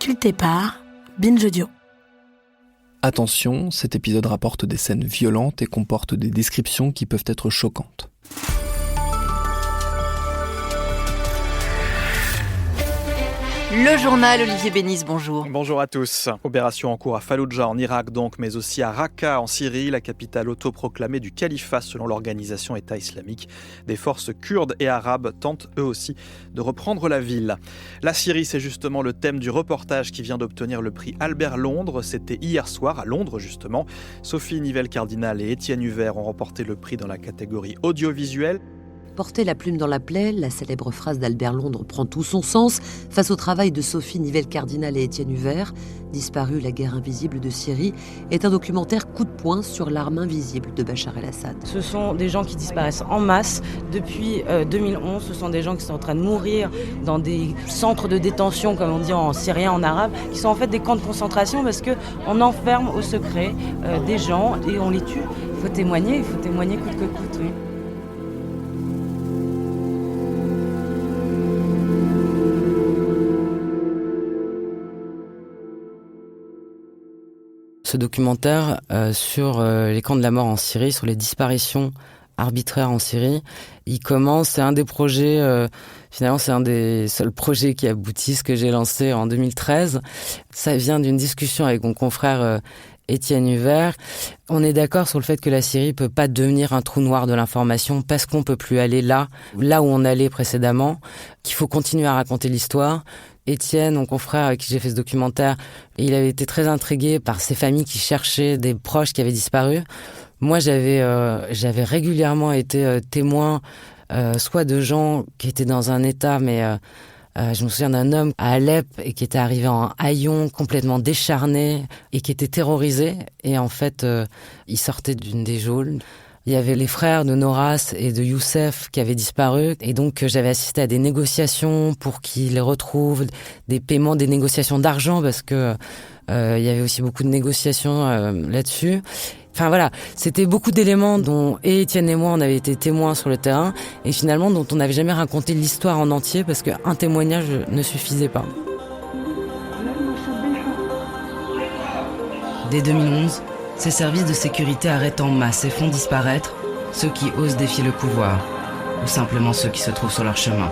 consulté par Binge Audio. Attention, cet épisode rapporte des scènes violentes et comporte des descriptions qui peuvent être choquantes. Le journal, Olivier Bénisse, bonjour. Bonjour à tous. Opération en cours à Falloujah en Irak donc, mais aussi à Raqqa en Syrie, la capitale autoproclamée du califat selon l'organisation État islamique. Des forces kurdes et arabes tentent eux aussi de reprendre la ville. La Syrie, c'est justement le thème du reportage qui vient d'obtenir le prix Albert Londres. C'était hier soir à Londres justement. Sophie Nivelle-Cardinal et Étienne Huvert ont remporté le prix dans la catégorie audiovisuelle. Porter la plume dans la plaie, la célèbre phrase d'Albert Londres prend tout son sens face au travail de Sophie Nivelle-Cardinal et Étienne Huvert. Disparu, la guerre invisible de Syrie est un documentaire coup de poing sur l'arme invisible de Bachar el-Assad. Ce sont des gens qui disparaissent en masse depuis 2011. Ce sont des gens qui sont en train de mourir dans des centres de détention, comme on dit en syrien, en arabe, qui sont en fait des camps de concentration parce qu'on enferme au secret des gens et on les tue. Il faut témoigner coûte que coûte, oui. Ce documentaire sur les camps de la mort en Syrie, sur les disparitions arbitraires en Syrie, il commence, c'est un des projets, finalement c'est un des seuls projets qui aboutissent que j'ai lancé en 2013. Ça vient d'une discussion avec mon confrère Étienne Huvert. On est d'accord sur le fait que la Syrie peut pas devenir un trou noir de l'information parce qu'on peut plus aller là où on allait précédemment, qu'il faut continuer à raconter l'histoire. Étienne, mon confrère avec qui j'ai fait ce documentaire, il avait été très intrigué par ces familles qui cherchaient des proches qui avaient disparu. Moi, j'avais régulièrement été témoin soit de gens qui étaient dans un état, mais je me souviens d'un homme à Alep et qui était arrivé en haillons, complètement décharné et qui était terrorisé. Et en fait, il sortait d'une des geôles. Il y avait les frères de Noras et de Youssef qui avaient disparu. Et donc, j'avais assisté à des négociations pour qu'ils les retrouvent, des paiements, des négociations d'argent, parce que il y avait aussi beaucoup de négociations là-dessus. Enfin voilà, c'était beaucoup d'éléments dont Étienne et moi, on avait été témoins sur le terrain, et finalement dont on n'avait jamais raconté l'histoire en entier, parce qu'un témoignage ne suffisait pas. Dès 2011, ces services de sécurité arrêtent en masse et font disparaître ceux qui osent défier le pouvoir, ou simplement ceux qui se trouvent sur leur chemin.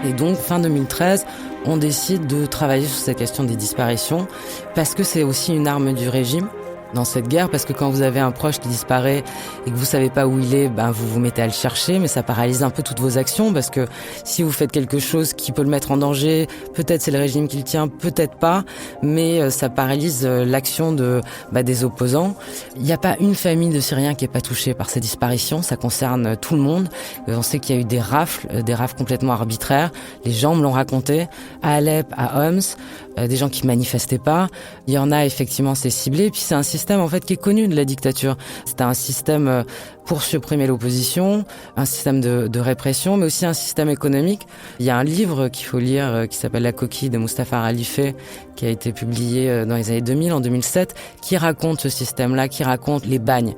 Et donc, fin 2013, on décide de travailler sur cette question des disparitions, parce que c'est aussi une arme du régime dans cette guerre, parce que quand vous avez un proche qui disparaît et que vous savez pas où il est, vous vous mettez à le chercher, mais ça paralyse un peu toutes vos actions, parce que si vous faites quelque chose qui peut le mettre en danger, peut-être c'est le régime qui le tient, peut-être pas, mais ça paralyse l'action des opposants. Il n'y a pas une famille de Syriens qui est pas touchée par ces disparitions, ça concerne tout le monde. On sait qu'il y a eu des rafles complètement arbitraires, les gens me l'ont raconté, à Alep, à Homs, des gens qui manifestaient pas. Il y en a effectivement, c'est ciblé, puis c'est un système en fait qui est connu de la dictature. C'était un système pour supprimer l'opposition, un système de répression, mais aussi un système économique. Il y a un livre qu'il faut lire qui s'appelle La coquille de Mustapha Khalife, qui a été publié dans les années 2000, en 2007, qui raconte ce système-là, qui raconte les bagnes.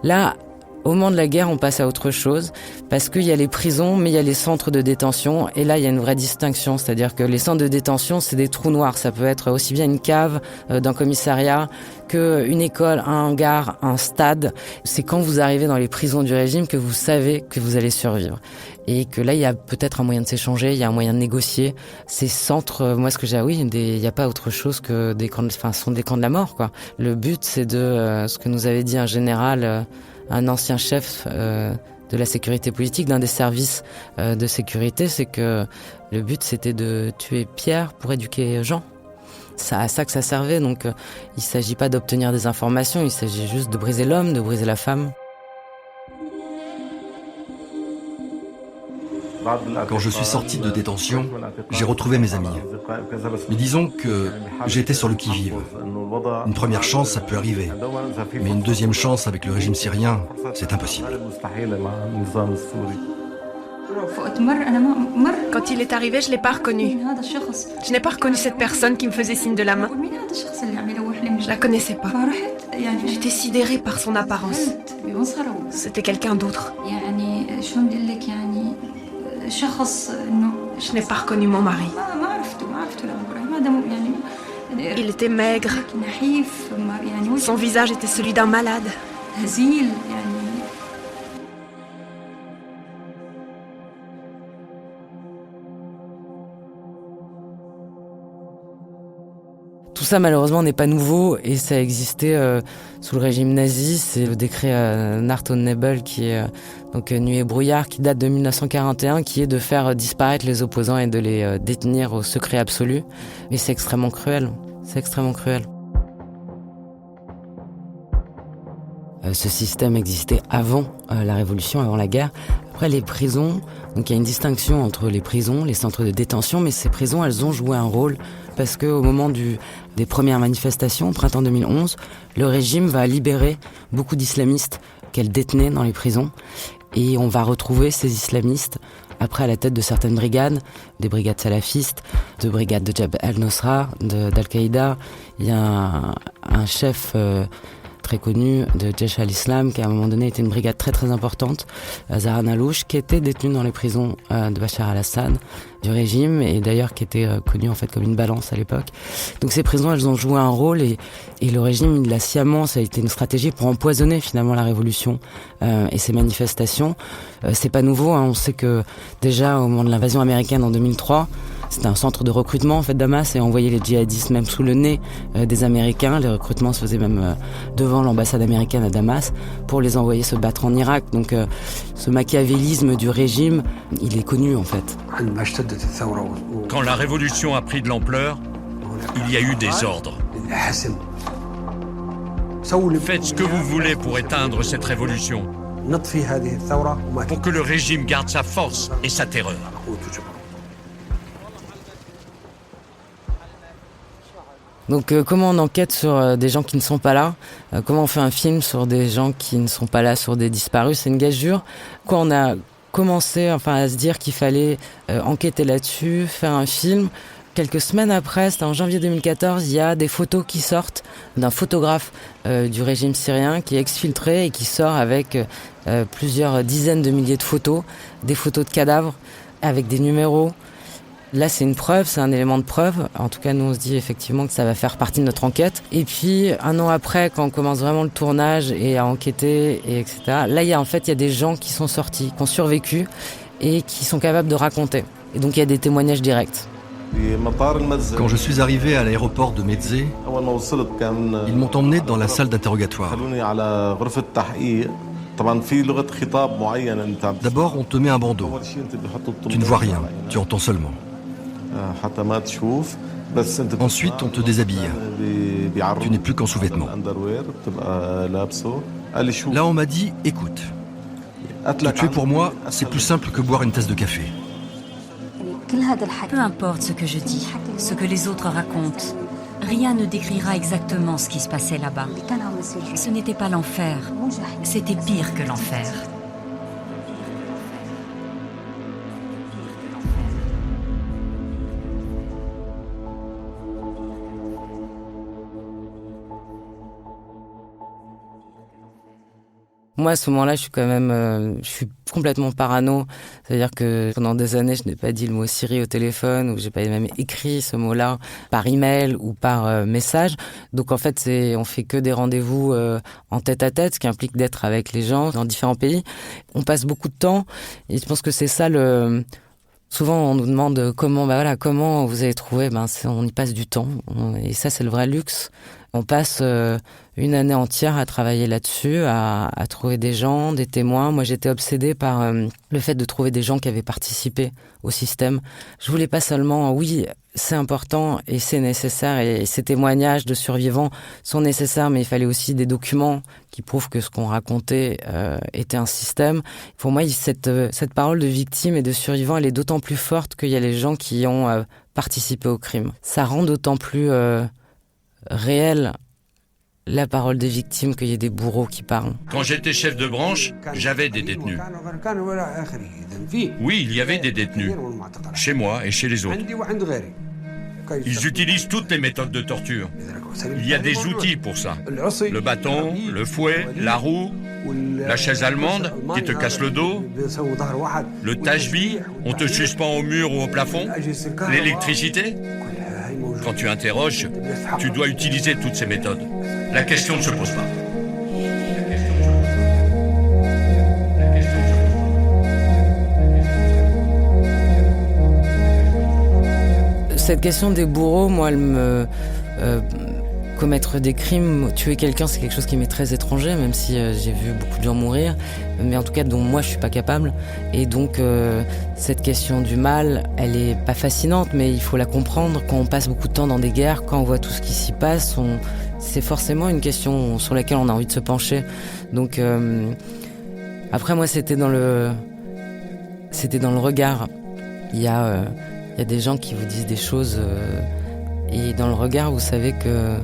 Là, au moment de la guerre, on passe à autre chose, parce qu'il y a les prisons, mais il y a les centres de détention, et là, il y a une vraie distinction, c'est-à-dire que les centres de détention, c'est des trous noirs, ça peut être aussi bien une cave d'un commissariat qu'une école, un hangar, un stade. C'est quand vous arrivez dans les prisons du régime que vous savez que vous allez survivre. Et que là, il y a peut-être un moyen de s'échanger, il y a un moyen de négocier. Ces centres, moi, ce que j'ai, il n'y a pas autre chose que des camps, ce sont des camps de la mort, quoi. Le but, c'est de, ce que nous avait dit un général, un ancien chef de la sécurité politique, d'un des services de sécurité, c'est que le but c'était de tuer Pierre pour éduquer Jean. C'est à ça que ça servait, donc il ne s'agit pas d'obtenir des informations, il s'agit juste de briser l'homme, de briser la femme. Quand je suis sorti de détention, j'ai retrouvé mes amis. Mais disons que j'ai été sur le qui-vive. Une première chance, ça peut arriver. Mais une deuxième chance avec le régime syrien, c'est impossible. Quand il est arrivé, je ne l'ai pas reconnu. Je n'ai pas reconnu cette personne qui me faisait signe de la main. Je ne la connaissais pas. J'étais sidérée par son apparence. C'était quelqu'un d'autre. Je n'ai pas reconnu mon mari. Il était maigre. Son visage était celui d'un malade. Tout ça malheureusement n'est pas nouveau et ça existait sous le régime nazi. C'est le décret Nacht und Nebel qui est donc Nuit et brouillard qui date de 1941, qui est de faire disparaître les opposants et de les détenir au secret absolu. Mais c'est extrêmement cruel. C'est extrêmement cruel. Ce système existait avant la Révolution, avant la guerre. Après les prisons, donc il y a une distinction entre les prisons, les centres de détention, mais ces prisons, elles ont joué un rôle parce qu'au moment des premières manifestations, au printemps 2011, le régime va libérer beaucoup d'islamistes qu'elle détenait dans les prisons. Et on va retrouver ces islamistes après à la tête de certaines brigades, des brigades salafistes, de brigades de Jabhat al-Nusra, d'Al-Qaïda. Il y a un chef très connu de Jaish al-Islam qui à un moment donné était une brigade très très importante, Zahran al-Ouch, qui était détenu dans les prisons de Bachar al-Assad du régime et d'ailleurs qui était connu en fait comme une balance à l'époque. Donc ces prisons, elles ont joué un rôle et le régime, il l'a sciemment, ça a été une stratégie pour empoisonner finalement la révolution et ces manifestations. C'est pas nouveau, hein. On sait que déjà au moment de l'invasion américaine en 2003, c'était un centre de recrutement en fait Damas et envoyait les djihadistes même sous le nez des Américains. Les recrutements se faisaient même devant l'ambassade américaine à Damas pour les envoyer se battre en Irak. Donc ce machiavélisme du régime, il est connu en fait. Quand la révolution a pris de l'ampleur, il y a eu des ordres. Faites ce que vous voulez pour éteindre cette révolution, pour que le régime garde sa force et sa terreur. Donc comment on enquête sur des gens qui ne sont pas là, comment on fait un film sur des gens qui ne sont pas là, sur des disparus, c'est une gageure. Quand on a commencé à se dire qu'il fallait enquêter là-dessus, faire un film, quelques semaines après, c'était en janvier 2014, il y a des photos qui sortent d'un photographe du régime syrien qui est exfiltré et qui sort avec plusieurs dizaines de milliers de photos, des photos de cadavres avec des numéros. Là, c'est une preuve, c'est un élément de preuve. En tout cas, nous, on se dit effectivement que ça va faire partie de notre enquête. Et puis, un an après, quand on commence vraiment le tournage et à enquêter, et etc., là, il y a des gens qui sont sortis, qui ont survécu et qui sont capables de raconter. Et donc, il y a des témoignages directs. Quand je suis arrivé à l'aéroport de Metzé, ils m'ont emmené dans la salle d'interrogatoire. D'abord, on te met un bandeau. Tu ne vois rien, tu entends seulement. Ensuite, on te déshabille. Tu n'es plus qu'en sous-vêtements. Là, on m'a dit, écoute, te tuer pour moi, c'est plus simple que boire une tasse de café. Peu importe ce que je dis, ce que les autres racontent, rien ne décrira exactement ce qui se passait là-bas. Ce n'était pas l'enfer, c'était pire que l'enfer. Moi, à ce moment-là, je suis complètement parano. C'est-à-dire que pendant des années, je n'ai pas dit le mot Syrie au téléphone, ou j'ai pas même écrit ce mot-là par email ou par message. Donc en fait, on fait que des rendez-vous en tête-à-tête, ce qui implique d'être avec les gens dans différents pays. On passe beaucoup de temps, et je pense que c'est ça Souvent, on nous demande comment vous avez trouvé. On y passe du temps, et ça, c'est le vrai luxe. On passe une année entière à travailler là-dessus, à trouver des gens, des témoins. Moi, j'étais obsédée par le fait de trouver des gens qui avaient participé au système. Je voulais pas seulement, oui, c'est important et c'est nécessaire, et ces témoignages de survivants sont nécessaires, mais il fallait aussi des documents qui prouvent que ce qu'on racontait était un système. Pour moi, cette parole de victime et de survivant, elle est d'autant plus forte qu'il y a les gens qui ont participé au crime. Ça rend d'autant plus réel la parole des victimes qu'il y ait des bourreaux qui parlent. Quand j'étais chef de branche, j'avais des détenus. Oui, il y avait des détenus, chez moi et chez les autres. Ils utilisent toutes les méthodes de torture. Il y a des outils pour ça. Le bâton, le fouet, la roue, La chaise allemande qui te casse le dos, le tashbih, on te suspend au mur ou au plafond, l'électricité. Quand tu interroges, tu dois utiliser toutes ces méthodes. La question ne se pose pas. Cette question des bourreaux, moi, elle me... commettre des crimes, tuer quelqu'un, c'est quelque chose qui m'est très étranger, même si j'ai vu beaucoup de gens mourir, mais en tout cas dont moi je suis pas capable. Et donc cette question du mal, elle est pas fascinante, mais il faut la comprendre. Quand on passe beaucoup de temps dans des guerres, quand on voit tout ce qui s'y passe, c'est forcément une question sur laquelle on a envie de se pencher. Donc après moi c'était dans le regard. Il y a des gens qui vous disent des choses et dans le regard vous savez que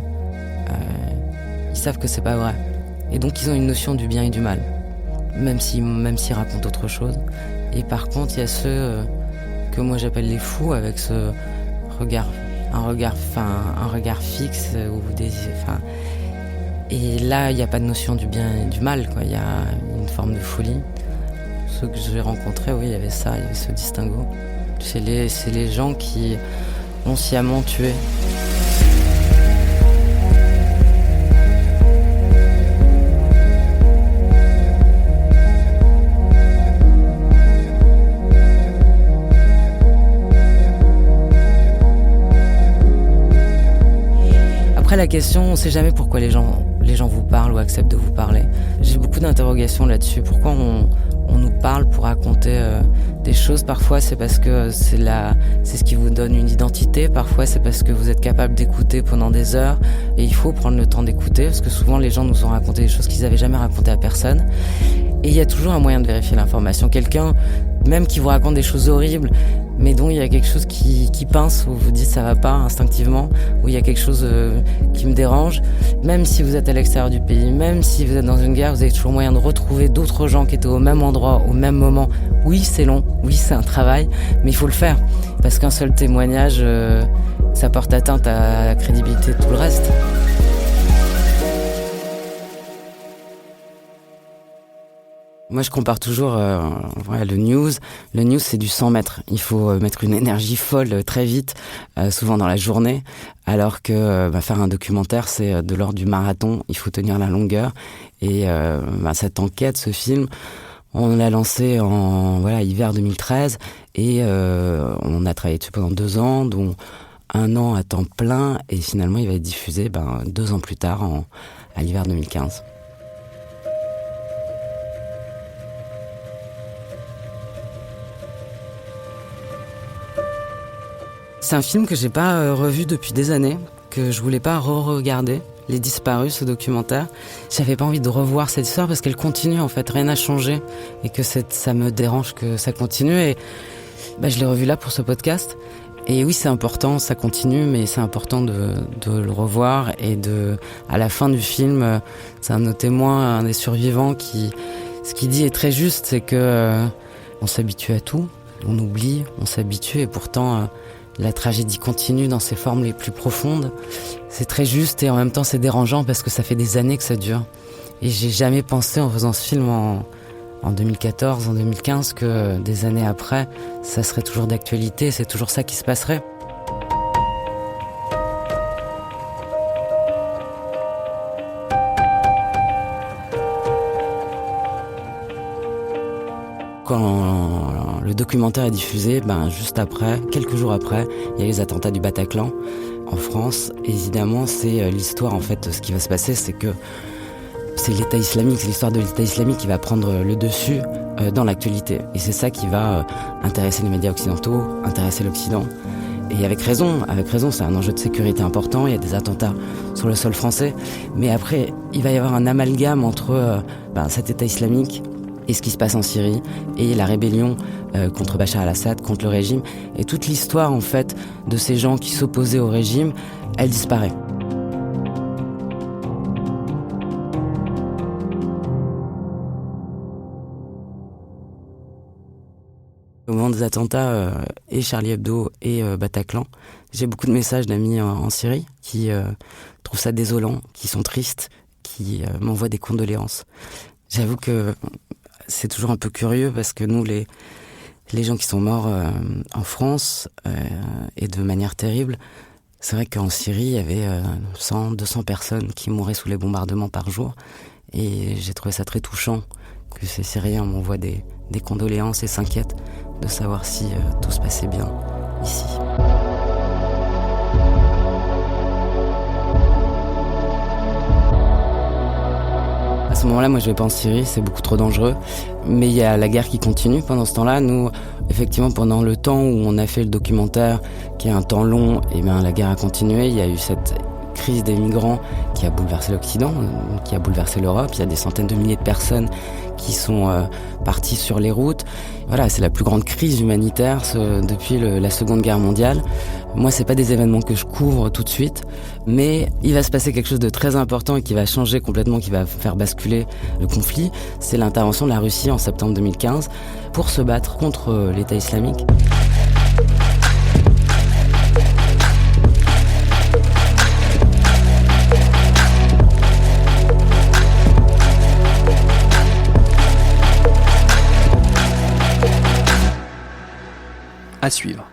ils savent que c'est pas vrai. Et donc ils ont une notion du bien et du mal, même s'ils racontent autre chose. Et par contre, il y a ceux que moi j'appelle les fous, avec ce regard, un regard fixe et là il n'y a pas de notion du bien et du mal, quoi. Il y a une forme de folie. Ceux que j'ai rencontrés, oui, il y avait ça, il y avait ce distinguo. C'est les gens qui ont sciemment tué. Après la question, on ne sait jamais pourquoi les gens vous parlent ou acceptent de vous parler. J'ai beaucoup d'interrogations là-dessus. Pourquoi on nous parle pour raconter des choses? Parfois c'est parce que c'est ce qui vous donne une identité. Parfois c'est parce que vous êtes capable d'écouter pendant des heures. Et il faut prendre le temps d'écouter, parce que souvent les gens nous ont raconté des choses qu'ils n'avaient jamais racontées à personne. Et il y a toujours un moyen de vérifier l'information. Quelqu'un, même qui vous raconte des choses horribles, mais dont il y a quelque chose qui pince, où vous dites ça va pas instinctivement, où il y a quelque chose qui me dérange, même si vous êtes à l'extérieur du pays, même si vous êtes dans une guerre, vous avez toujours moyen de retrouver d'autres gens qui étaient au même endroit, au même moment. Oui, c'est long, oui, c'est un travail, mais il faut le faire, parce qu'un seul témoignage, ça porte atteinte à la crédibilité de tout le reste. Moi, je compare toujours le news. Le news, c'est du 100 mètres. Il faut mettre une énergie folle très vite, souvent dans la journée, alors que faire un documentaire, c'est de l'ordre du marathon. Il faut tenir la longueur. Et cette enquête, ce film, on l'a lancé en hiver 2013 et on a travaillé dessus pendant 2 ans, dont 1 an à temps plein. Et finalement, il va être diffusé 2 ans plus tard, à l'hiver 2015. C'est un film que j'ai pas revu depuis des années, que je voulais pas re-regarder. Les Disparus, ce documentaire. J'avais pas envie de revoir cette histoire parce qu'elle continue en fait, rien n'a changé et que ça me dérange que ça continue. Et je l'ai revu là pour ce podcast. Et oui, c'est important, ça continue, mais c'est important de le revoir. Et à la fin du film, c'est un de nos témoins, un des survivants, ce qu'il dit est très juste, c'est que on s'habitue à tout, on oublie, on s'habitue, et pourtant la tragédie continue dans ses formes les plus profondes. C'est très juste et en même temps c'est dérangeant parce que ça fait des années que ça dure. Et j'ai jamais pensé en faisant ce film en 2014, en 2015, que des années après, ça serait toujours d'actualité, c'est toujours ça qui se passerait. Quand le documentaire est diffusé, juste après, quelques jours après, il y a les attentats du Bataclan en France. Et évidemment, c'est l'histoire, en fait, ce qui va se passer, c'est que c'est l'État islamique, c'est l'histoire de l'État islamique qui va prendre le dessus dans l'actualité. Et c'est ça qui va intéresser les médias occidentaux, intéresser l'Occident. Et avec raison, c'est un enjeu de sécurité important, il y a des attentats sur le sol français. Mais après, il va y avoir un amalgame entre cet État islamique et ce qui se passe en Syrie, et la rébellion contre Bachar al-Assad, contre le régime. Et toute l'histoire, en fait, de ces gens qui s'opposaient au régime, elle disparaît. Au moment des attentats, et Charlie Hebdo et Bataclan, j'ai beaucoup de messages d'amis en Syrie qui trouvent ça désolant, qui sont tristes, qui m'envoient des condoléances. J'avoue que c'est toujours un peu curieux parce que nous, les gens qui sont morts en France et de manière terrible, c'est vrai qu'en Syrie, il y avait 100, 200 personnes qui mouraient sous les bombardements par jour. Et j'ai trouvé ça très touchant que ces Syriens m'envoient des condoléances et s'inquiètent de savoir si tout se passait bien ici. À ce moment-là, moi je vais pas en Syrie, c'est beaucoup trop dangereux. Mais il y a la guerre qui continue pendant ce temps-là. Nous, effectivement, pendant le temps où on a fait le documentaire, qui est un temps long, et bien la guerre a continué. Il y a eu cette crise des migrants qui a bouleversé l'Occident, qui a bouleversé l'Europe. Il y a des centaines de milliers de personnes qui sont parties sur les routes. Voilà, c'est la plus grande crise humanitaire depuis la Seconde Guerre mondiale. Moi, c'est pas des événements que je couvre tout de suite, mais il va se passer quelque chose de très important et qui va changer complètement, qui va faire basculer le conflit. C'est l'intervention de la Russie en septembre 2015 pour se battre contre l'État islamique. À suivre.